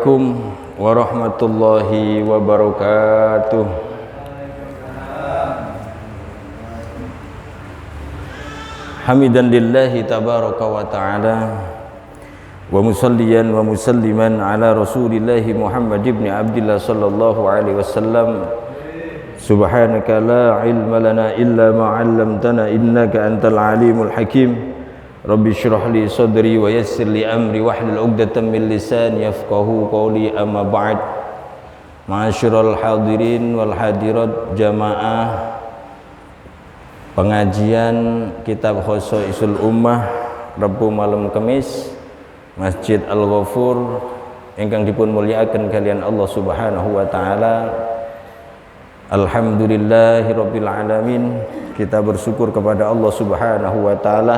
Assalamualaikum warahmatullahi wabarakatuh. Hamidan lillahi tabaraka wa ta'ala wa musalliyan wa musalliman ala rasulillahi Muhammad ibn Abdillah sallallahu alaihi wasallam. Subhanaka la ilma lana illa ma 'allamtana innaka antal alimul hakim. Rabbi syrah li sadri wa yassir li amri wahlul 'uqdatam min lisani yafqahu qawli, amma ba'd. Ma'asyiral hadirin wal hadirat jamaah pengajian kitab Khosaisul Ummah Rabu malam Kamis Masjid Al-Ghafur ingkang dipun mulyakaken kalian Allah Subhanahu wa taala. Alhamdulillahirabbil alamin. Kita bersyukur kepada Allah Subhanahu wa taala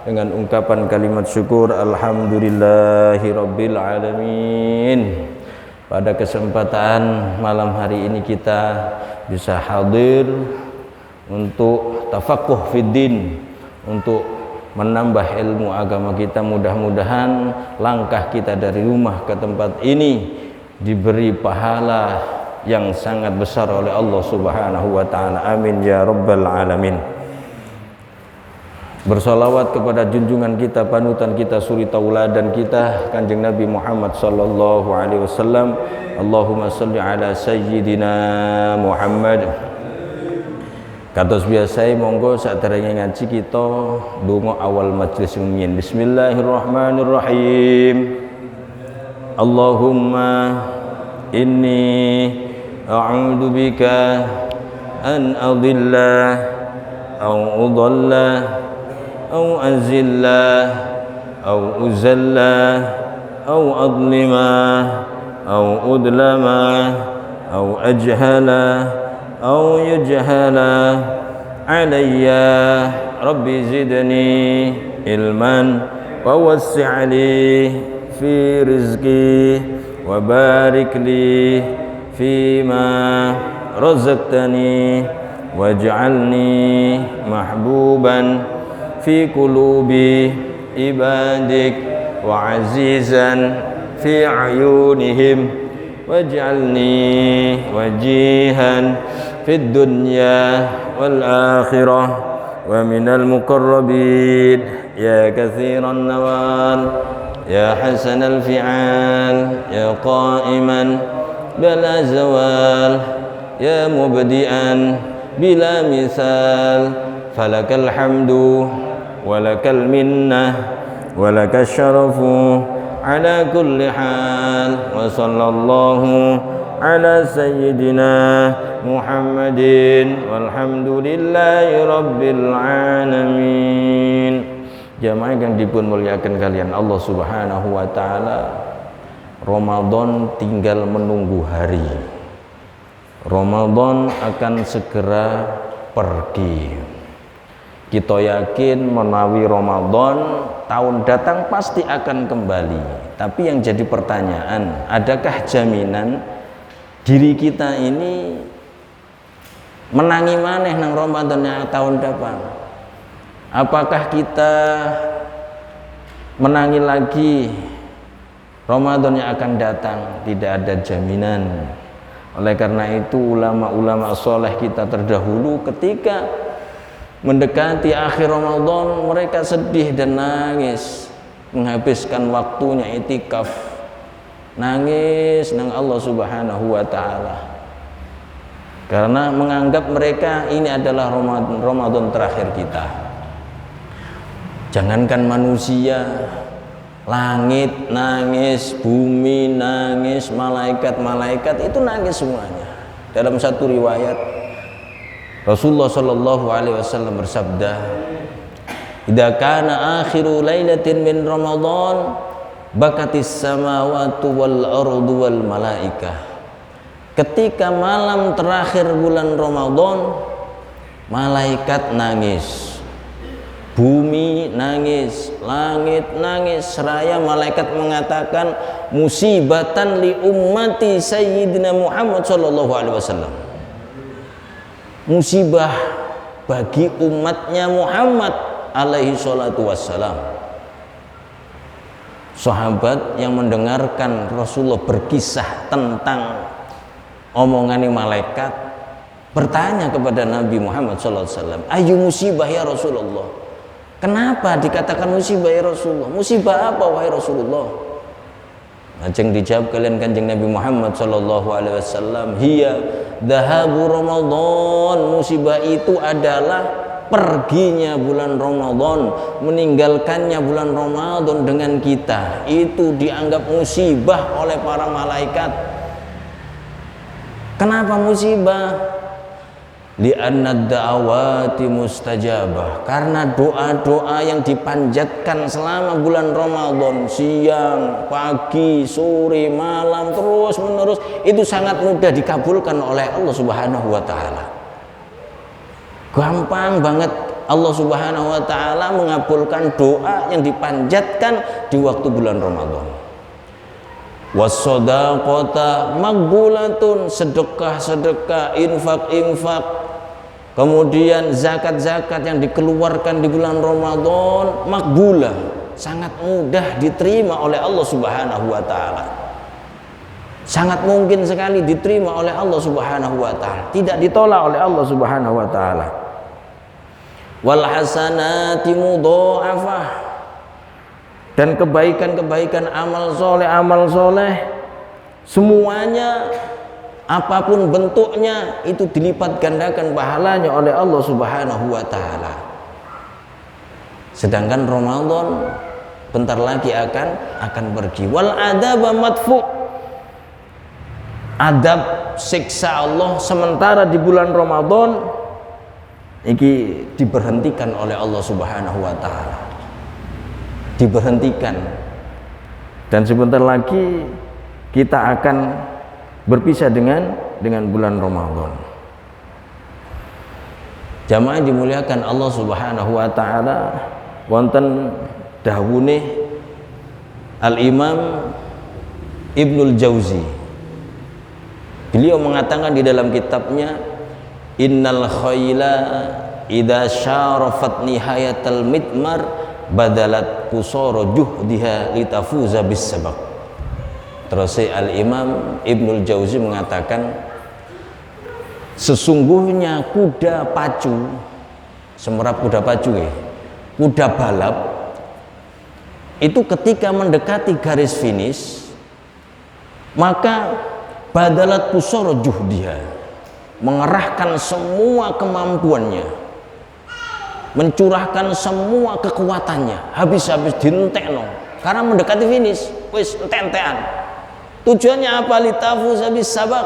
dengan ungkapan kalimat syukur alhamdulillahirabbil alamin. Pada kesempatan malam hari ini kita bisa hadir untuk tafaqquh fiddin, untuk menambah ilmu agama kita. Mudah-mudahan langkah kita dari rumah ke tempat ini diberi pahala yang sangat besar oleh Allah Subhanahu wa taala. Amin ya rabbal alamin. Bersolawat kepada junjungan kita, panutan kita, suri tauladan kita, Kanjeng Nabi Muhammad sallallahu alaihi wasallam. Allahumma shalli ala sayyidina Muhammad. Kados biasa monggo saderenge ngaji kita donga awal majelis rumiyin. Bismillahirrahmanirrahim. Allahumma inni a'udzu bika an adilla aw udalla aw azilla aw uzalla aw adlima aw udlama aw ajhala aw yujhala alayya. Rabbi zidni ilman wa wassi' li fi rizqi wa barik li fima razaqtani waj'alni mahbuban fi qulubi ibadik wa azizan fi ayunihim waj'alni wajihan fid dunya wal akhirah wa minal muqarrabin ya katsiran nawal ya hasanal fi'al ya qa'iman bala zawal ya mubdi'an bila misal falakal hamdu walakal minnah walakal syarafu ala kulli hal. Wa sallallahu ala sayyidina Muhammadin walhamdulillahi rabbil alamin. Jamaah yang dipun muliakan kalian Allah Subhanahu wa taala, Ramadan tinggal menunggu hari. Ramadan akan segera pergi. Kita yakin menawi Ramadan tahun datang pasti akan kembali. Tapi yang jadi pertanyaan, adakah jaminan diri kita ini menangi maneh nang Ramadan yang tahun depan? Apakah kita menangi lagi Ramadan yang akan datang? Tidak ada jaminan. Oleh karena itu ulama-ulama soleh kita terdahulu ketika mendekati akhir Ramadan mereka sedih dan nangis, menghabiskan waktunya itikaf, nangis nang Allah Subhanahu wa taala, karena menganggap mereka ini adalah Ramadan terakhir kita. Jangankan manusia, langit nangis, bumi nangis, malaikat itu nangis semuanya. Dalam satu riwayat Rasulullah sallallahu alaihi wasallam bersabda, "Idza kana akhiru lailatin min Ramadan, bakatis samawati wal ardu wal malaikah." Ketika malam terakhir bulan Ramadan, malaikat nangis, bumi nangis, langit nangis, seraya malaikat mengatakan, "Musibatan li ummati sayyidina Muhammad sallallahu alaihi wasallam." Musibah bagi umatnya Muhammad alaihi salatu wassalam. sahabat yang mendengarkan Rasulullah berkisah tentang omongan malaikat bertanya kepada Nabi Muhammad SAW, ayu musibah ya Rasulullah, kenapa dikatakan musibah ya Rasulullah, musibah apa wahai Rasulullah? Lajeng dijawab kalian kanjeng Nabi Muhammad SAW, hiya dhahabu Ramadan, musibah itu adalah perginya bulan Ramadan, meninggalkannya bulan Ramadan dengan kita, itu dianggap musibah oleh para malaikat. Kenapa musibah? Li'anna da'awati mustajabah, karena doa-doa yang dipanjatkan selama bulan Ramadan, siang, pagi, sore, malam, terus menerus, itu sangat mudah dikabulkan oleh Allah Subhanahu wa taala. Gampang banget Allah Subhanahu wa taala mengabulkan doa yang dipanjatkan di waktu bulan Ramadan. Was-shadaqata maqbulatun, sedekah-sedekah, infak-infak, kemudian zakat-zakat yang dikeluarkan di bulan Ramadan makbulah, sangat mudah diterima oleh Allah Subhanahu wa taala. Sangat mungkin sekali diterima oleh Allah Subhanahu wa taala, tidak ditolak oleh Allah Subhanahu wa taala. Wal hasanati mudha'afah, dan kebaikan-kebaikan amal soleh semuanya apapun bentuknya itu dilipat gandakan pahalanya oleh Allah Subhanahu wa taala. Sedangkan Ramadan bentar lagi akan pergi. Wal adaba madfu, adab siksa Allah sementara di bulan Ramadan ini diberhentikan oleh Allah Subhanahu wa taala. Diberhentikan, dan sebentar lagi kita akan berpisah dengan bulan Ramadan. Jamaah dimuliakan Allah Subhanahu wa taala, wonten dawuhe Al-Imam Ibnul Jauzi. Beliau mengatakan di dalam kitabnya, innal khayla idza syarafat nihayatal midmar badalat kusara juhdiha litafuza bis sabaq. Terus Al-Imam Ibnul Jauzi mengatakan, sesungguhnya kuda pacu, semerap kuda pacu kuda balap itu ketika mendekati garis finish, maka badalat kusara juhdiha, mengerahkan semua kemampuannya, mencurahkan semua kekuatannya, habis-habis dientekno karena mendekati finish, wis entek-entekan. Tujuannya apa? Litafuz habis sabak,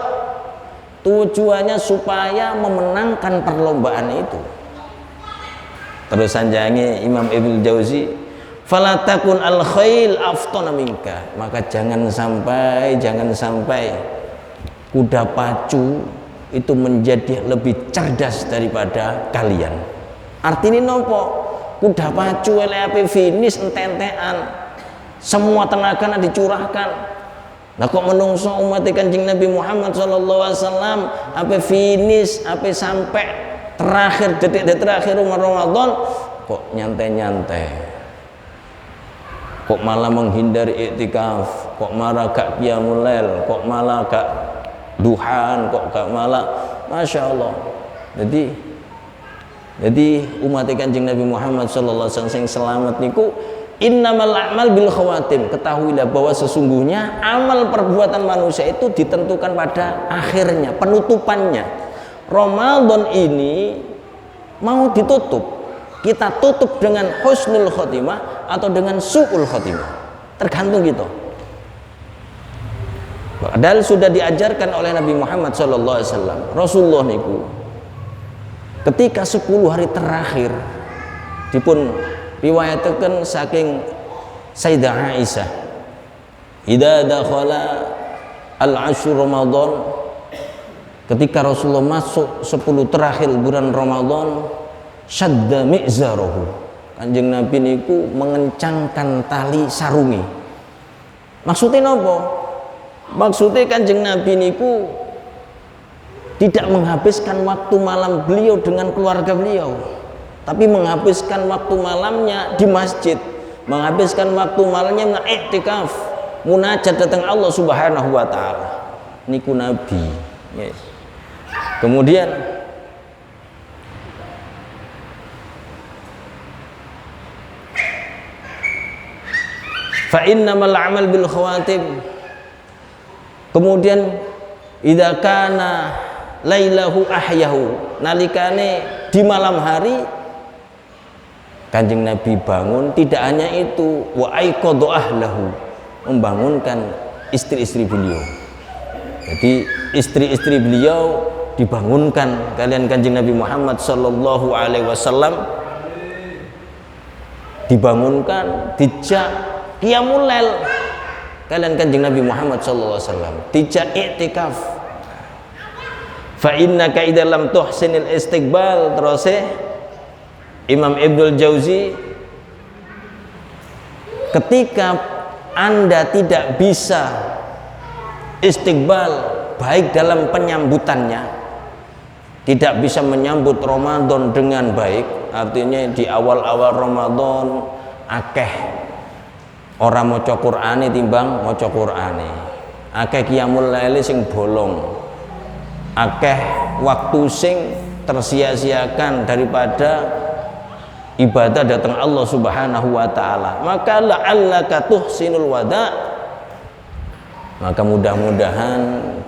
tujuannya supaya memenangkan perlombaan itu. Terus sanjangi Imam Ibnu Jauzi, fala takun al khail aftana minka, maka jangan sampai kuda pacu itu menjadi lebih cerdas daripada kalian. Artinya nopo? Kuda pacu ape finish entek-entekan, semua tenaga dicurahkan. Nah kok menungso umat Kanjeng Nabi Muhammad SAW ape finish, ape sampai terakhir detik-detik terakhir Ramadan kok nyantai-nyantai, kok malah menghindari iktikaf, kok malah gak qiyamul lail, kok malah gak duhan, kok gak malah, Masya Allah. Jadi umat Kanjeng Nabi Muhammad sallallahu alaihi wasallam selamat niku innamal a'mal bil khawatim. Ketahuilah bahwa sesungguhnya amal perbuatan manusia itu ditentukan pada akhirnya, penutupannya. Ramadan ini mau ditutup, kita tutup dengan husnul khotimah atau dengan su'ul khotimah, tergantung gitu. Padahal sudah diajarkan oleh Nabi Muhammad sallallahu alaihi wasallam, Rasulullah niku ketika 10 hari terakhir dipun riwayatkan saking Sayyidah Aisyah, idza dakhala al-ashr Ramadan, ketika Rasulullah masuk 10 terakhir bulan Ramadan, syadda mi'zarahu, Kanjeng Nabi niku mengencangkan tali sarungi. Maksudnya apa? Maksudnya Kanjeng Nabi niku tidak menghabiskan waktu malam beliau dengan keluarga beliau, tapi menghabiskan waktu malamnya di masjid, menghabiskan waktu malamnya iktikaf, munajat datang Allah Subhanahu wa taala. Niku Nabi. Yes. Kemudian fa innamal amal bil khawatim. Kemudian idza kana lailahu ahyahu, nalikane di malam hari Kanjeng Nabi bangun, tidak hanya itu, wa aiqadha ahlahu, membangunkan istri-istri beliau. Jadi istri-istri beliau dibangunkan kalian Kanjeng Nabi Muhammad sallallahu alaihi wasallam, dibangunkan, dijak qiyamul lail kalian Kanjeng Nabi Muhammad sallallahu alaihi wasallam, dijak iktikaf. Fa innaka idza lam tuhsinil istiqbal, terus Imam Ibnul Jauzi, ketika Anda tidak bisa istiqbal baik dalam penyambutannya, tidak bisa menyambut Ramadan dengan baik, artinya di awal-awal Ramadan akeh orang maca Qur'ane timbang maca Qur'ane, akeh qiyamul lail sing bolong, akeh waktu sing tersia-siakan daripada ibadah datang Allah Subhanahu wa taala, maka la'allaka tuhsinul wada', maka mudah-mudahan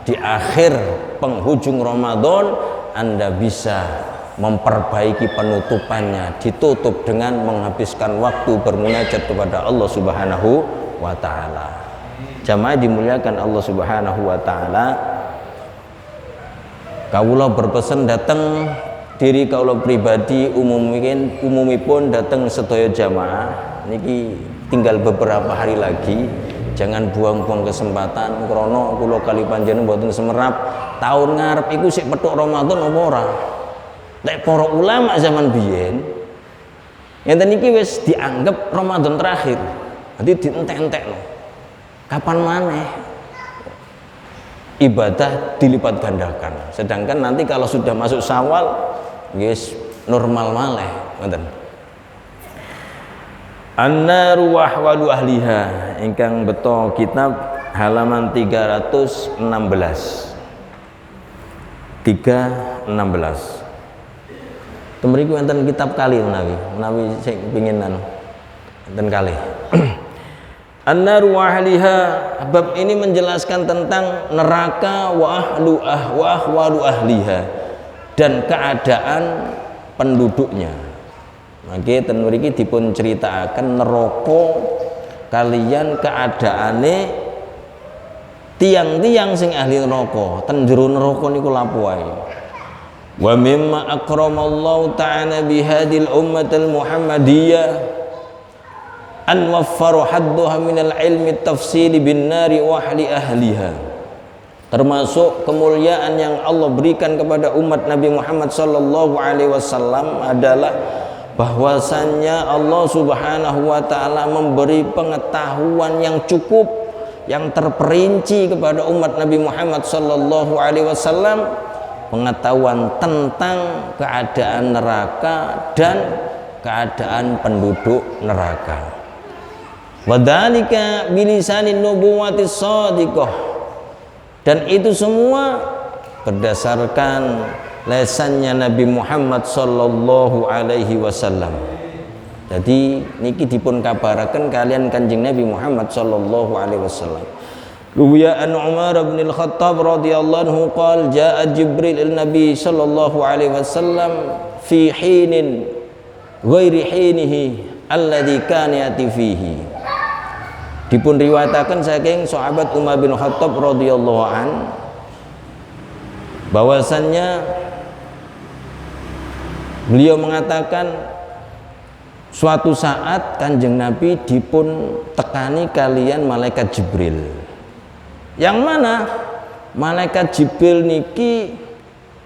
di akhir penghujung Ramadan Anda bisa memperbaiki penutupannya, ditutup dengan menghabiskan waktu bermunajat kepada Allah Subhanahu wa taala. Jamaah dimuliakan Allah Subhanahu wa taala, kawula berpesan datang diri kaula pribadi umumipun datang sedaya jamaah niki tinggal beberapa hari lagi, jangan buang-buang kesempatan krana kula kali panjenengan mboten semerap tahun ngarep iku sik petuk Ramadan apa ora. Nek para ulama zaman biyen ngeten iki wis dianggap Ramadan terakhir, dadi dientek-entekno kapan maneh ibadah dilipat gandakan, sedangkan nanti kalau sudah masuk Syawal guys normal maleh ngoten. An-naru wa ahwalu ahliha, ingkang beto kitab halaman 316. Temriku enten kitab kali menawi sing pengin enten kali. An-naru wa ahliha, bab ini menjelaskan tentang neraka wa ahwalu ahliha, dan keadaan penduduknya. Maka ten mriki dipun critakaken neraka kalian keadaane tiang-tiang sing ahli neraka. Ten jero neraka niku lapo wae. Wa mimma akramallahu ta'ala bihadil ummatil muhammadiyah an waffaru hadduha minal ilmi tafsili bin nari wa ahliha. Termasuk kemuliaan yang Allah berikan kepada umat Nabi Muhammad sallallahu alaihi wasallam adalah bahwasannya Allah Subhanahu wa taala memberi pengetahuan yang cukup, yang terperinci kepada umat Nabi Muhammad sallallahu alaihi wasallam, pengetahuan tentang keadaan neraka dan keadaan penduduk neraka. Wadzalika bilisanin nubuwwatis shadiqah, dan itu semua berdasarkan lesannya Nabi Muhammad sallallahu alaihi wasallam. Jadi niki dipun kabaraken kalian Kanjeng Nabi Muhammad sallallahu alaihi wasallam. Ruwiya an Umar bin Al-Khattab radhiyallahu anhu qala jaa Jibril al-Nabi sallallahu alaihi wasallam fi hinin ghairi hinihi alladhi kana yati fihi. Dipun riwayataken saking sahabat Umar bin Khattab radhiyallahu an bahwasannya beliau mengatakan suatu saat Kanjeng Nabi dipun tekani kalian malaikat Jibril, yang mana malaikat Jibril niki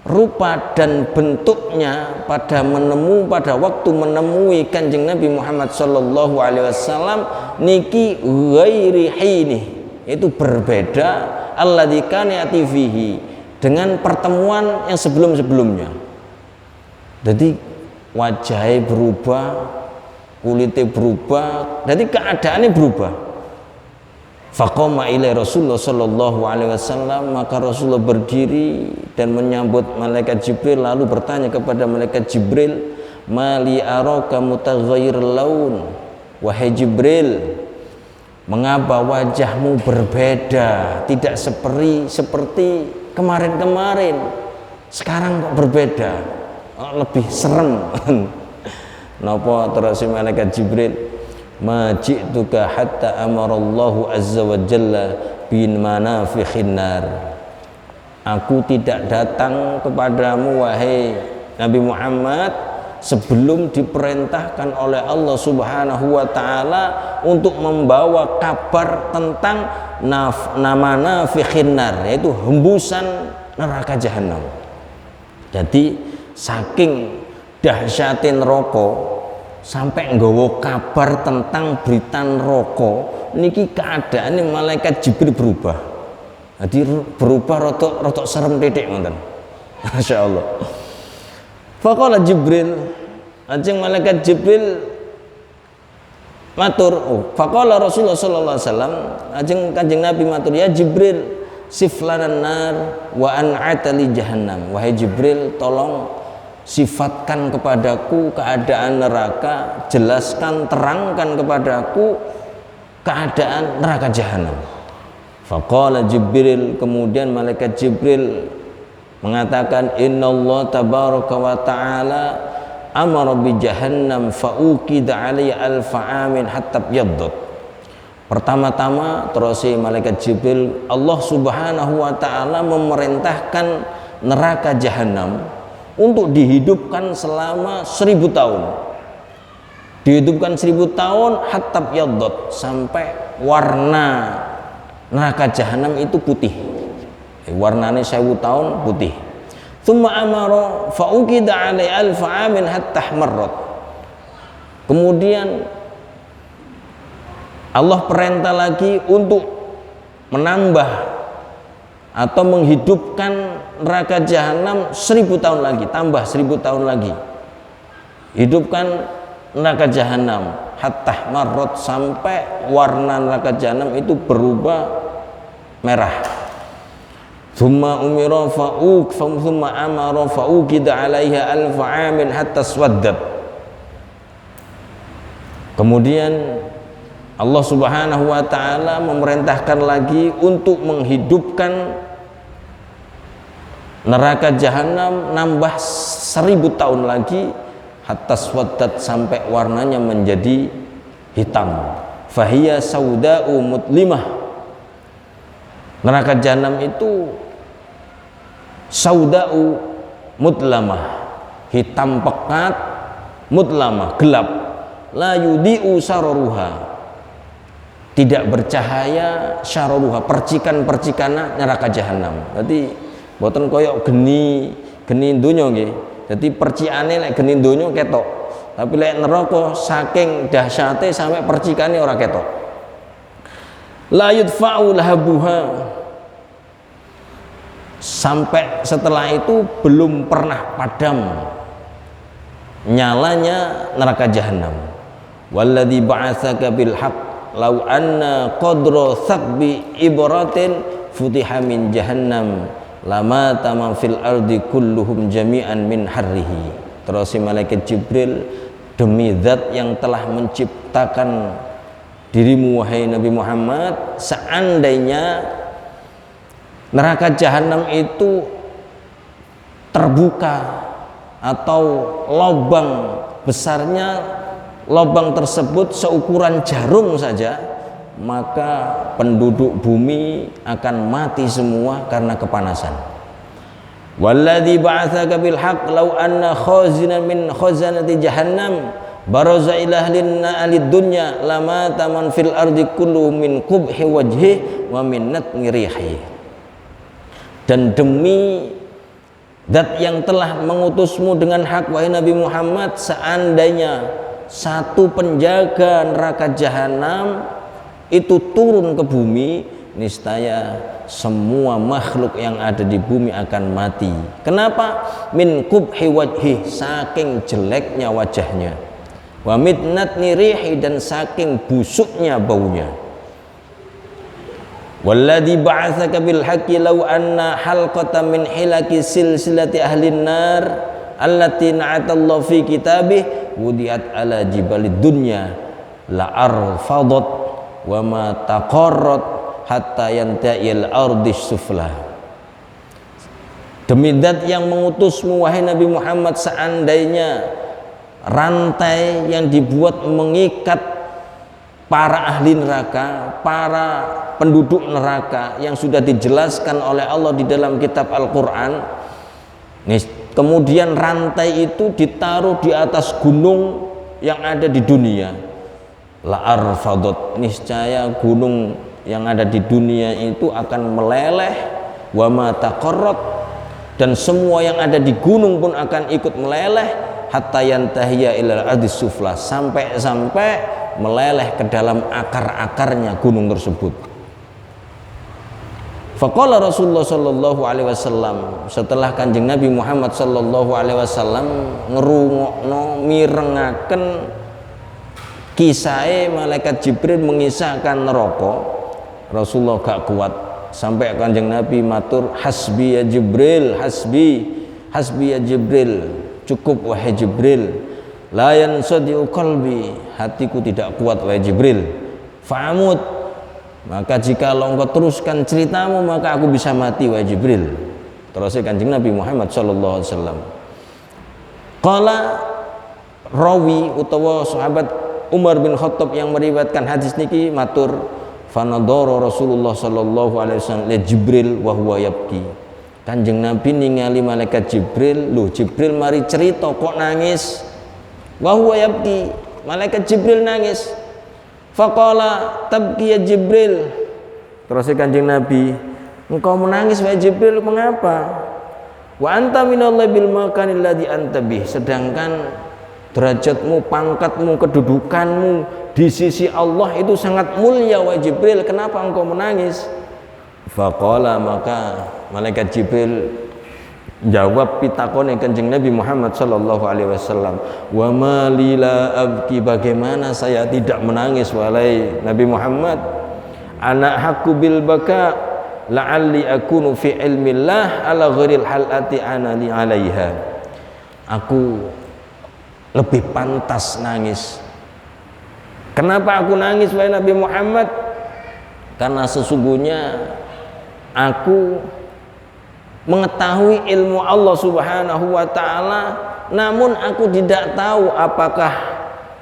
rupa dan bentuknya pada waktu menemui Kanjeng Nabi Muhammad sallallahu alaihi wasallam niki ghairi hini, itu berbeda alladzi kana yati fihi, dengan pertemuan yang sebelum-sebelumnya. Jadi wajahnya berubah, kulitnya berubah, jadi keadaannya berubah. Faqama ilai Rasulullah sallallahu alaihi wasallam, maka Rasulullah berdiri dan menyambut malaikat Jibril, lalu bertanya kepada malaikat Jibril, mali araka mutaghayyir laun, wahai Jibril, mengapa wajahmu berbeda, tidak seperti kemarin-kemarin, sekarang kok berbeda, lebih serem. Napa terus malaikat Jibril, maji'tuka hatta amarallahu azza wa jalla bin manafikhin nar. Aku tidak datang kepadamu wahai Nabi Muhammad sebelum diperintahkan oleh Allah Subhanahu wa taala untuk membawa kabar tentang nama nafikhin nar, yaitu hembusan neraka jahanam. Jadi saking dahsyatin neraka sampai nggawa kabar tentang berita neraka niki keadaane malaikat Jibril berubah. Jadi berubah rotok serem titik ngoten. Masyaallah. Faqala Jibril, ajeng malaikat Jibril matur, faqala Rasulullah sallallahu alaihi wasallam, ajeng Kanjeng Nabi matur, ya Jibril, siflanan nar wa an'atali jahannam. Wahai Jibril, tolong sifatkan kepadaku keadaan neraka, jelaskan, terangkan kepadaku keadaan neraka jahanam. Faqala Jibril, kemudian malaikat Jibril mengatakan, innallaha tabaraka wa ta'ala amara bi jahannam fa'uqida 'alayya alfa amin hatta yaddat. Pertama-tama terus malaikat Jibril, Allah Subhanahu wa ta'ala memerintahkan neraka jahanam untuk dihidupkan selama 1000 tahun. Dihidupkan 1000 tahun hatta yaddat, sampai warna neraka jahanam itu putih. Warnanya 1000 tahun putih. Tsumma amara fa'uqida 'alai alfa amin hatta marrat. Kemudian Allah perintah lagi untuk menambah atau menghidupkan neraka jahanam 1000 tahun lagi, tambah 1000 tahun lagi. Hidupkan neraka jahanam hatta marrat, sampai warna neraka jahanam itu berubah merah. Thumma umira thumma amara fa'uqida 'alaiha alfa amin hatta swaddat. Kemudian Allah Subhanahu wa ta'ala memerintahkan lagi untuk menghidupkan neraka jahanam nambah 1000 tahun lagi hatta swaddat, sampai warnanya menjadi hitam. Fahiya sauda'u mutlimah. Neraka jahanam itu sauda'u mutlamah, hitam pekat, mutlamah, gelap, la yudi'u sararuha, tidak bercahaya, syaruha, percikan-percikan neraka jahanam. Jadi boten koyok geni donya nggih. Jadi percikane lek geni donya ketok. Tapi lek neraka saking dahsyate sampai percikane ora ketok. La yudfa'u lahabuha. Sampai setelah itu belum pernah padam nyalanya neraka jahanam. Walladzi ba'atsaka bil haqq lau anna qadra thaqbi ibratin futiha min jahannam lama tamam fil ardi kulluhum jami'an min harrihi. Terus malaikat Jibril, demi zat yang telah menciptakan dirimu wahai Nabi Muhammad, seandainya neraka jahanam itu terbuka atau lubang besarnya, lubang tersebut seukuran jarum saja, maka penduduk bumi akan mati semua karena kepanasan. Walladzi ba'atsaka bil haqq law anna khazinan min khazanati jahannam baraza ila ahlid dunya lama taman fil ardi kullu min qubhi wajhi wa min natni rihi. Dan demi zat yang telah mengutusmu dengan hak wahai Nabi Muhammad, seandainya satu penjaga neraka jahanam itu turun ke bumi, niscaya semua makhluk yang ada di bumi akan mati. Kenapa? Min qubhi wajhi, saking jeleknya wajahnya. wa mitnatni rihi, dan saking busuknya baunya. Walladzi ba'atsaka bil haqqi law anna halqatan min hilaki silsilati ahlin nar allati na'atallahu fi kitabih wudiat ala jibalid dunya la arfadat wa ma taqarrat hatta yanta'il ardis sufla. Demi zat yang mengutusmu wahai Nabi Muhammad, seandainya rantai yang dibuat mengikat para ahli neraka, para penduduk neraka yang sudah dijelaskan oleh Allah di dalam kitab Al-Quran, kemudian rantai itu ditaruh di atas gunung yang ada di dunia, la arfadot, niscaya gunung yang ada di dunia itu akan meleleh, wa ma taqarrat, dan semua yang ada di gunung pun akan ikut meleleh, hatta yantahiya ilal ardis sufla, sampai meleleh ke dalam akar-akarnya gunung tersebut. Faqala Rasulullah sallallahu alaihi wasallam, setelah Kanjeng Nabi Muhammad sallallahu alaihi wasallam ngerungokno mirengaken kisah malaikat Jibril mengisahkan neraka, Rasulullah gak kuat, sampai Kanjeng Nabi matur, hasbi ya Jibril, hasbi ya Jibril, cukup wahai Jibril, la yansadiu qalbi, hatiku tidak kuat wahai Jibril, fa'amut, maka jika engkau teruskan ceritamu maka aku bisa mati wahai Jibril. Terus Kanjeng Nabi Muhammad sallallahu alaihi wasallam qala, rawi utawa sahabat Umar bin Khattab yang meriwayatkan hadis niki matur, fanadara Rasulullah sallallahu alaihi wasallam li Jibril wa huwa yabki. Kanjeng Nabi ningali malaikat Jibril, loh Jibril mari cerita kok nangis, wa huwa yabki, malaikat Jibril nangis. Faqala tabki ya Jibril, terus Kanjeng Nabi, engkau menangis wahai Jibril, mengapa? Wa anta minallahi bil makanil ladzi anta bih, sedangkan derajatmu, pangkatmu, kedudukanmu di sisi Allah itu sangat mulia wahai Jibril, kenapa engkau menangis? Faqala, maka malaikat Jibril jawab pitakone Kanjeng Nabi Muhammad sallallahu alaihi wasallam, wa ma li la abki, bagaimana saya tidak menangis wahai Nabi Muhammad, ana haqqu bil baka la'alli akunu fi ilmillah ala ghairil halati ana li alaiha, aku lebih pantas nangis. Kenapa aku nangis wahai Nabi Muhammad? Karena sesungguhnya aku mengetahui ilmu Allah Subhanahu wa ta'ala, namun aku tidak tahu apakah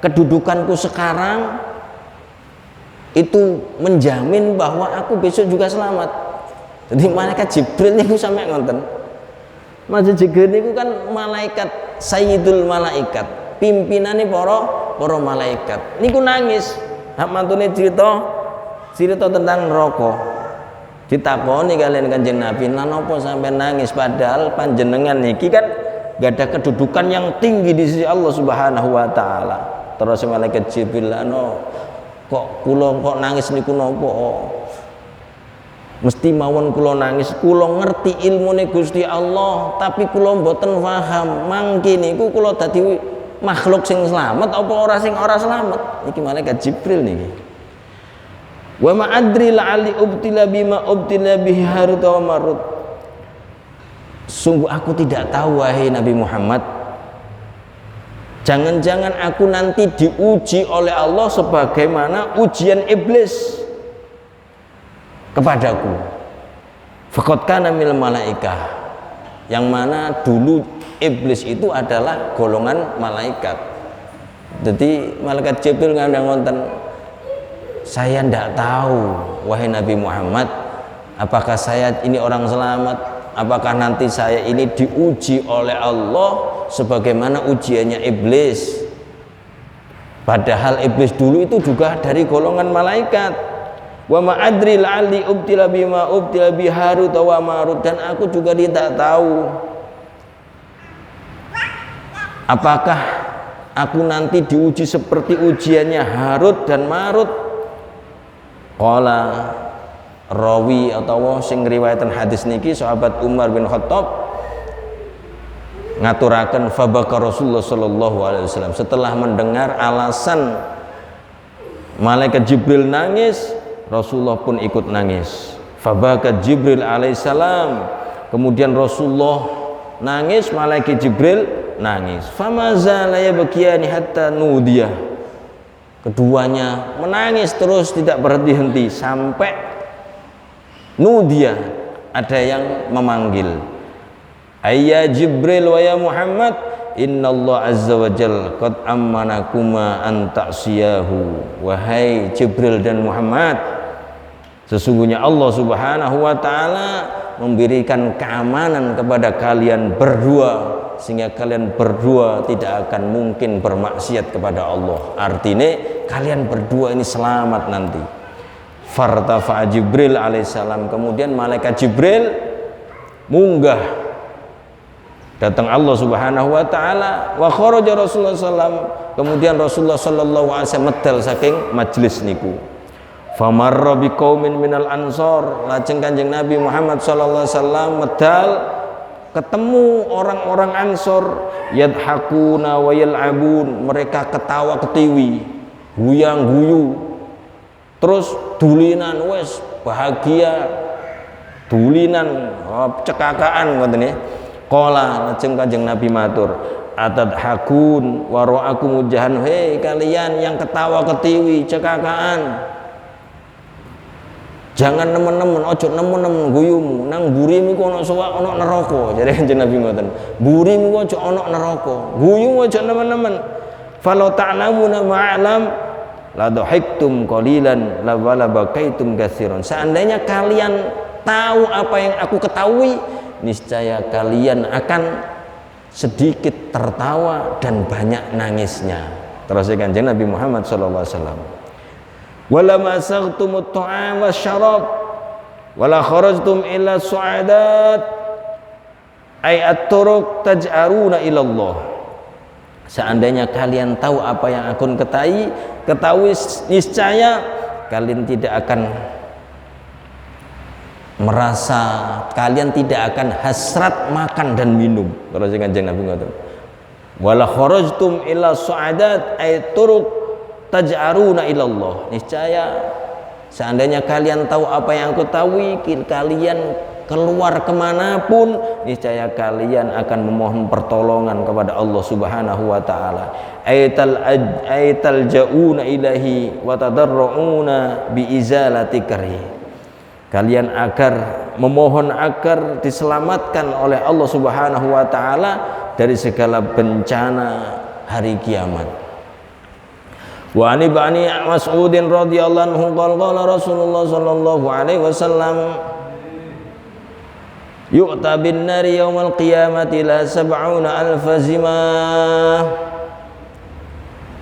kedudukanku sekarang itu menjamin bahwa aku besok juga selamat. Jadi malaikat Jibril niku sampai ngonten. Malaikat Jibril niku kan malaikat sayyidul malaikat, pimpinane para malaikat. Niku nangis. Hak mantune cerita tentang neraka. Ditakoni kalian Kanjeng Nabi, napa sampai nangis, padahal panjenengan niki kan gak ada kedudukan yang tinggi di sisi Allah Subhanahu wa taala. Terus malaikat Jibril, kok kula kok nangis niku napa? Mesti mawon kula nangis, kula ngerti ilmune Gusti Allah, tapi kula mboten paham mangke niku kula dadi makhluk sing slamet apa ora sing ora slamet. Niki malaikat Jibril niki. Wa ma adri la'ali ubtila bima ubtila bihi Harut wa Marut. Sungguh aku tidak tahu wahai Nabi Muhammad, jangan-jangan aku nanti diuji oleh Allah sebagaimana ujian iblis kepadaku. Faqad kana minal malaikah, yang mana dulu iblis itu adalah golongan malaikat. Jadi malaikat Jibril ngandang wonten, saya tidak tahu wahai Nabi Muhammad, apakah saya ini orang selamat, apakah nanti saya ini diuji oleh Allah sebagaimana ujiannya iblis. Padahal iblis dulu itu juga dari golongan malaikat. Wa ma adri la'alli ubtila bima ubtila bi Harut wa Marut, dan aku juga tidak tahu apakah aku nanti diuji seperti ujiannya Harut dan Marut. Qala, rawi atau sing riwayatan hadis niki sahabat Umar bin Khattab ngaturaken fabaka Rasulullah sallallahu alaihi wasallam. Setelah mendengar alasan malaikat Jibril nangis, Rasulullah pun ikut nangis. Fabaka Jibril alaihissalam, kemudian Rasulullah nangis, malaikat Jibril nangis. Famazala yabkiyani hatta nudiyah. Keduanya menangis terus tidak berhenti-henti sampai nudiyah, ada yang memanggil. Ayya Jibril wa ya Muhammad, innallah azza wa jal qad ammanakuma an ta'siyahu. Wahai Jibril dan Muhammad, sesungguhnya Allah subhanahu wa ta'ala memberikan keamanan kepada kalian berdua, sehingga kalian berdua tidak akan mungkin bermaksiat kepada Allah. Artinya kalian berdua ini selamat nanti. Fartafa Jibril alaihissalam, kemudian malaikat Jibril munggah, datang Allah subhanahu wa ta'ala. Wa kharaja Rasulullah sallam, kemudian Rasulullah sallallahu alaihi wasallam medal saking majlis niku. Famarra biqaumin minal ansor, lajeng Kanjeng Nabi Muhammad sallallahu alaihi wasallam medal ketemu orang-orang Ansor, yadhakuna wa yal'abun, mereka ketawa ketiwi, guyang guyu, terus dulinan, wes bahagia, dulinan, cekakaan ngoten nggih. Qala, lajeng Kanjeng Nabi matur, atadhakun wa ra'akum jahan, hei kalian yang ketawa ketiwi, cekakaan, jangan nemen-nemen, ojo nemen-nemen guyumu, nang burimu ku ana suwak ana neraka. Jadi Kanjeng Nabi ngoten, burimu ku ojo ana neraka, guyumu ojo nemen-nemen. Falau ta'lamuna ma'alam la dhahiktum qalilan la wala bakaitum katsiran. Seandainya kalian tahu apa yang aku ketahui, niscaya kalian akan sedikit tertawa dan banyak nangisnya. Terus Kanjeng Nabi Muhammad sallallahu alaihi wasallam, wala masagtumut ta'am wasyarab wala kharajtum ila su'adat ay at-turuq taj'aruna ila Allah. Seandainya kalian tahu apa yang aku ketahui, niscaya kalian tidak akan merasa, kalian tidak akan hasrat makan dan minum. Terus Kanjeng Nabi ngoten, wala kharajtum ila su'adat ay turuq taj'aruna ilallah. Niscaya seandainya kalian tahu apa yang aku tahu, kalian keluar kemanapun, niscaya kalian akan memohon pertolongan kepada Allah subhanahu wa ta'ala. Aital ja'una ilahi wa tadarru'una biizalati karih. Kalian agar memohon agar diselamatkan oleh Allah subhanahu wa ta'ala dari segala bencana hari kiamat. Wa ani bani Mas'udin radhiyallahu anhu qala Rasulullah sallallahu alaihi wasallam, yu'ta bin nari yaumal qiyamati la sab'una alfa zimah.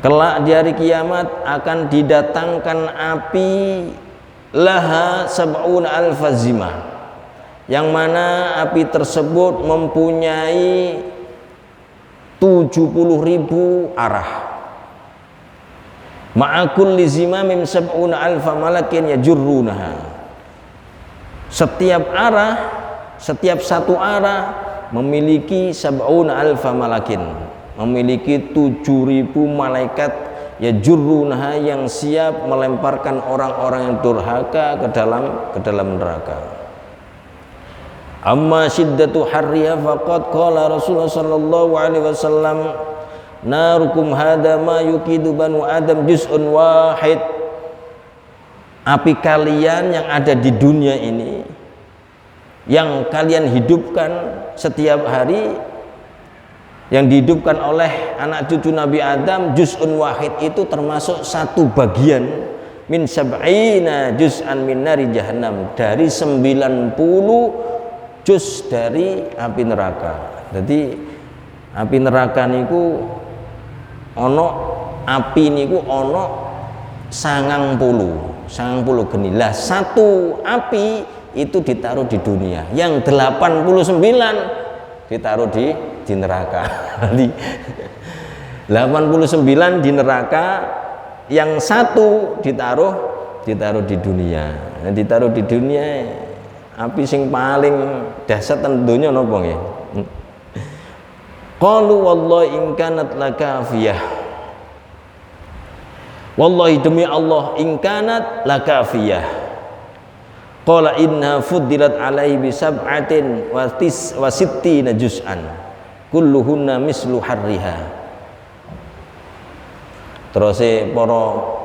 Kelak di hari kiamat akan didatangkan api laha sab'una alfa zimah, yang mana api tersebut mempunyai 70.000 arah. Ma'akul lizimamin sab'una alfa malakin yajurrunaha. Setiap arah, setiap satu arah memiliki sab'una alfa malakin, memiliki 7.000 malaikat yajurrunaha, yang siap melemparkan orang-orang yang durhaka ke dalam neraka. Amma syiddatu harriha faqad qala Rasulullah sallallahu alaihi wasallam, narukum hada ma yukidu banu adam juz'un wahid. Api kalian yang ada di dunia ini, yang kalian hidupkan setiap hari, yang dihidupkan oleh anak cucu Nabi Adam, juz'un wahid itu termasuk satu bagian min sab'ina juz'an min nari jahannam, dari 90 juz dari api neraka. Jadi api neraka niku ono, api niku ono 90 geni. Lah satu api itu ditaruh di dunia, yang 89 ditaruh di neraka. Jadi 89 di neraka, yang satu ditaruh di dunia. Nah, ditaruh di dunia, api sing paling dahsyat tentunya napa nggih? Qalu wallahi in kanat lakafiyah. Wallahi demi Allah in kanat lakafiyah. Qala inna fuddilat alaihi bi sab'atin wa sittina juz'an kulluhunna mislu harriha. Terus para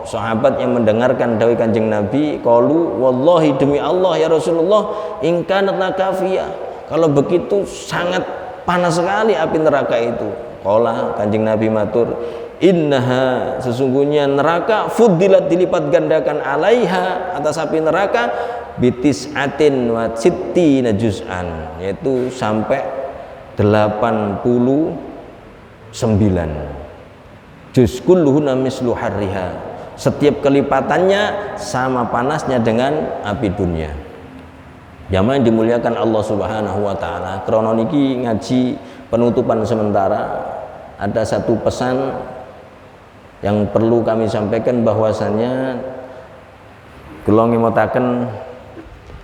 sahabat yang mendengarkan dawuh Kanjeng Nabi, qalu wallahi demi Allah ya Rasulullah in kanat lakafiyah. Kalau begitu sangat panas sekali api neraka itu. Qala Kanjeng Nabi matur, innaha sesungguhnya neraka fuddilat dilipat gandakan alaiha atas api neraka bitis'atin wa sittina juz'an, yaitu sampai 89 juz, kulluhunna mislu harriha, setiap kelipatannya sama panasnya dengan api dunia. Jamaah yang dimuliakan Allah Subhanahu wa taala, krono niki ngaji penutupan sementara, ada satu pesan yang perlu kami sampaikan, bahwasannya kula ngemotaken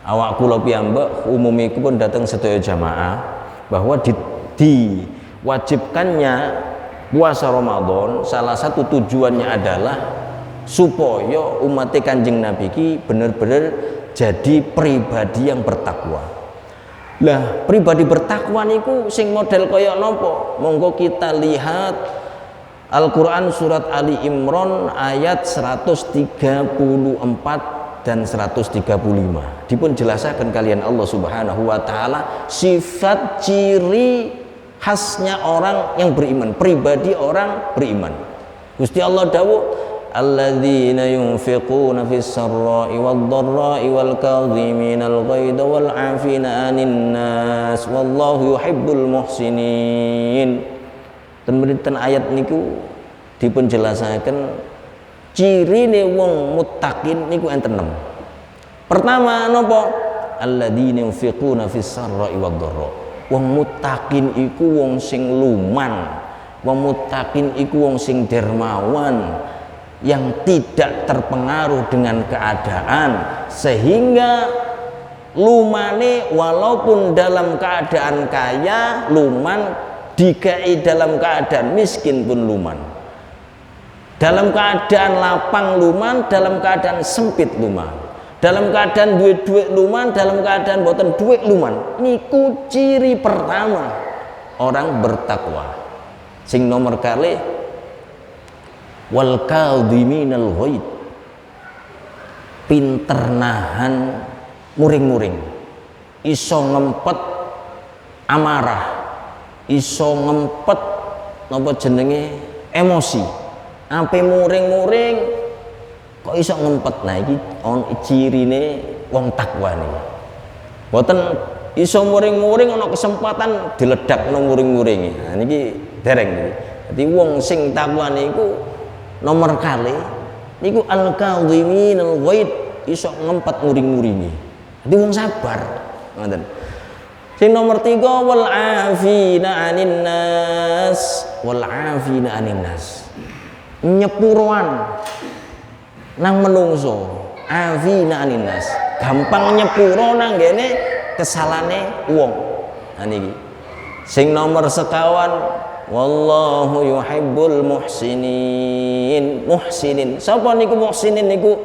awak kula piyambak umumipun datang sedaya jamaah bahwa diwajibkannya puasa Ramadan salah satu tujuannya adalah supaya umat Kanjeng Nabi ki bener-bener jadi pribadi yang bertakwa. Lah pribadi bertakwa niku sing model kaya napa? Monggo kita lihat Al-Quran surat Ali Imran ayat 134 dan 135. Dipun jelasaken kalian Allah Subhanahu wa taala sifat ciri khasnya orang yang beriman, pribadi orang beriman. Gusti Allah dawuh, alladzina yunfiquna fis sarra'i wad dharra'i wal kadhiminal ghaidha wal 'afina 'anil nas wallahu yuhibbul muhsinin. Ten ayat niku dipun jelasaken cirine wong muttaqin niku enten 6. Pertama napa? Alladzina yunfiquna fis sarra'i wad dharra. Wong muttaqin iku wong sing luman. Wong muttaqin iku wong sing dermawan, yang tidak terpengaruh dengan keadaan, sehingga lumane walaupun dalam keadaan kaya luman, dikai dalam keadaan miskin pun luman, dalam keadaan lapang luman, dalam keadaan sempit luman, dalam keadaan duit luman, dalam keadaan boten duit luman. Niku ciri pertama orang bertakwa. Sing nomor kali wal kadhiminal ghaid, pinter nahan muring-muring, iso ngempet amarah, iso ngempet napa jenenge emosi, ampe muring-muring kok iso ngempet. Nah iki on cirine wong takwa niki. Boten iso muring-muring ana kesempatan diledakno muring-muringe. Nah niki dereng niki. Dadi wong sing takwa niku nomor kali niku al-kadhiminal ghaid, iso ngempet muring-muringe. Dadi wong sabar. Ngoten. Sing nomor 3 wal afina 'anin nas, wal afina 'anin nas. Nyepuruan nang menungso, afina 'anin nas. Gampang nyepuro nang ngene kesalane wong. Nah niki. Sing nomor 51 wallahu yuhibbul muhsinin. Muhsinin. Sapa niku muhsinin niku?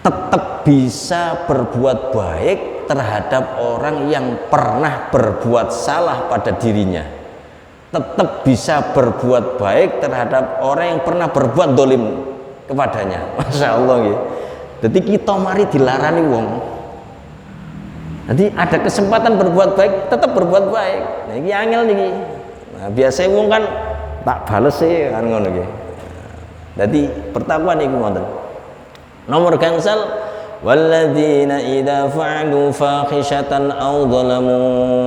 Tetap bisa berbuat baik terhadap orang yang pernah berbuat salah pada dirinya, tetap bisa berbuat baik terhadap orang yang pernah berbuat dolim kepadanya. Masya Allah ya. Jadi kita mari dilarani wong, jadi ada kesempatan berbuat baik, tetap berbuat baik. Nah ini angel nih. Nah, biasanya wong kan tak bales sih kan ngono iki. Jadi pertama niku ngoten. Nomor gangsal walladzina idza fa'alu fakhishatan aw zalamu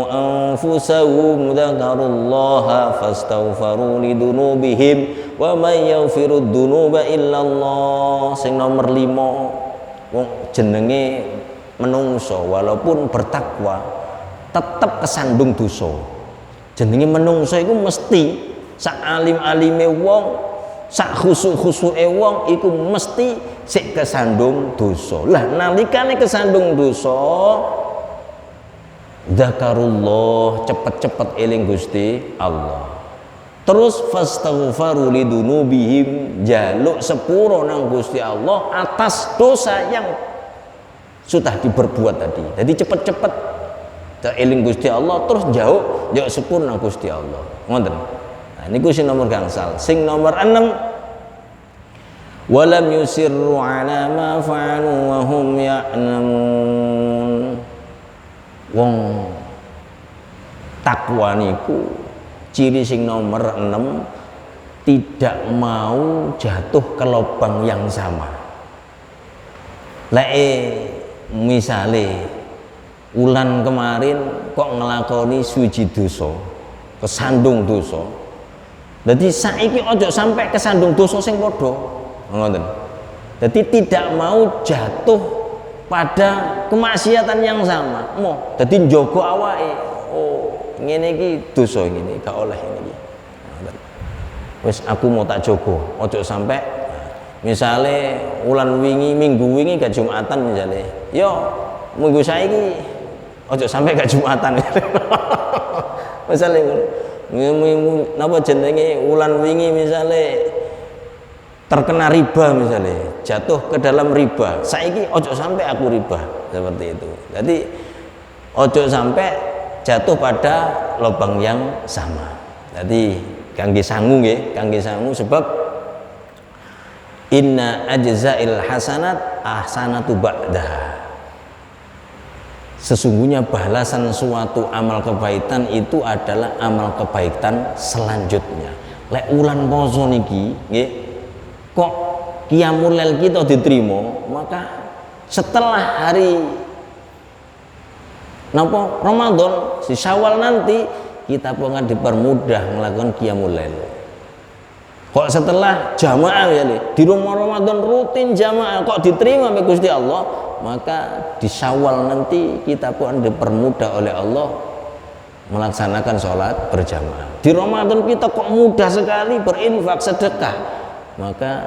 anfusahum dzakarullaha fastaghfaru lidunubihim wa may yaghfirud dunuba illallah. Sing nomor 5 wong jenenge menungso walaupun bertakwa tetap kesandung dosa. Jenenge menungso iku mesti sak alim-alime wong, sak khusuk-khusuke wong iku mesti sik kesandung dosa. Lah nalikane kesandung dosa Zakarullah, cepet-cepet eling Gusti Allah. Terus fastaghfaru lidunubihim, jaluk sepuro nang Gusti Allah atas dosa yang sudah diperbuat tadi. Jadi cepet-cepet eling Gusti Allah terus jauh sepuro nang Gusti Allah. Ngoten. Nah niku sing nomor gangsal. Sing nomor 6, walam yusirru ala ma fa'alu wa hum ya'lamun. Wong takwa niku ciri sing nomor 6, tidak mau jatuh ke lubang yang sama. Lek misale ulan kemarin kok ngelakoni suci dosa, kesandung dosa. Jadi saiki ojo sampai kesandung dosa sing padha. Ngoten. Jadi tidak mau jatuh pada kemaksiatan yang sama. Mo, dadi njogo awake. Oh, ngene iki dosa ngene, gak oleh ngene iki. Wis aku mau tak jogo, ojo sampai misale ulan wingi, minggu wingi gak Jumatan misale. Yo, minggu saiki ojo sampai gak Jumatan. Misale napa jenenge ulan wingi misale terkena riba misalnya, jatuh ke dalam riba, saiki ojo sampai aku riba, seperti itu. Jadi ojo sampai jatuh pada lubang yang sama. Jadi kangge sangu nggih, kangge sangu sebab inna ajza'il hasanat ahsanatu ba'daha. Sesungguhnya balasan suatu amal kebaikan itu adalah amal kebaikan selanjutnya. Lek ulan poso niki nggih, kok qiyamul lail kita diterima, maka setelah hari napa Ramadan si Syawal nanti kita pun akan dipermudah melakukan qiyamul lail. Kok setelah jamaah ya di rumah Ramadan rutin jamaah kok diterima oleh Gusti Allah, maka di Syawal nanti kita pun dipermudah oleh Allah melaksanakan sholat berjamaah. Di Ramadan kita kok mudah sekali berinfak sedekah, maka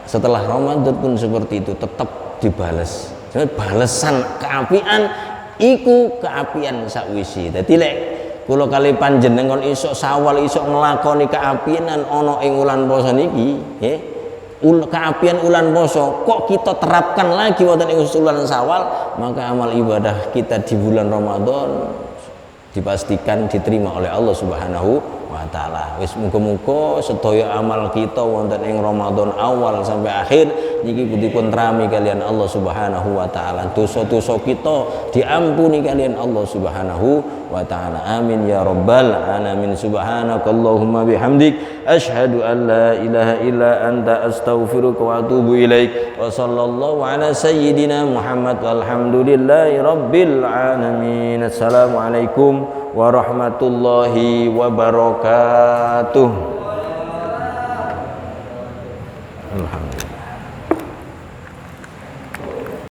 setelah Ramadan pun seperti itu tetap dibalas. Jadi balasan keapian iku keapian sakwisi. Dadi lek kula kali panjenengan iso Syawal iso nglakoni keapianan ana ing wulan poso niki, nggih. Keapian ulan poso kok kita terapkan lagi wonten ing bulan Syawal, maka amal ibadah kita di bulan Ramadan dipastikan diterima oleh Allah Subhanahu wa taala. Wis muga-muga sedaya amal kita wonten ing Ramadan awal sampai akhir niki dipun trami kalian Allah Subhanahu wa taala. Dosa-dosa kita diampuni kalian Allah Subhanahu wa taala. Amin ya rabbal alamin. Subhanakallahumma bihamdik asyhadu an la ilaha illa anta astaghfiruka wa atubu ilaik. Wa sallallahu ala sayyidina Muhammad walhamdulillahi rabbil alamin. Assalamualaikum warahmatullahi wabarakatuh. Alhamdulillah.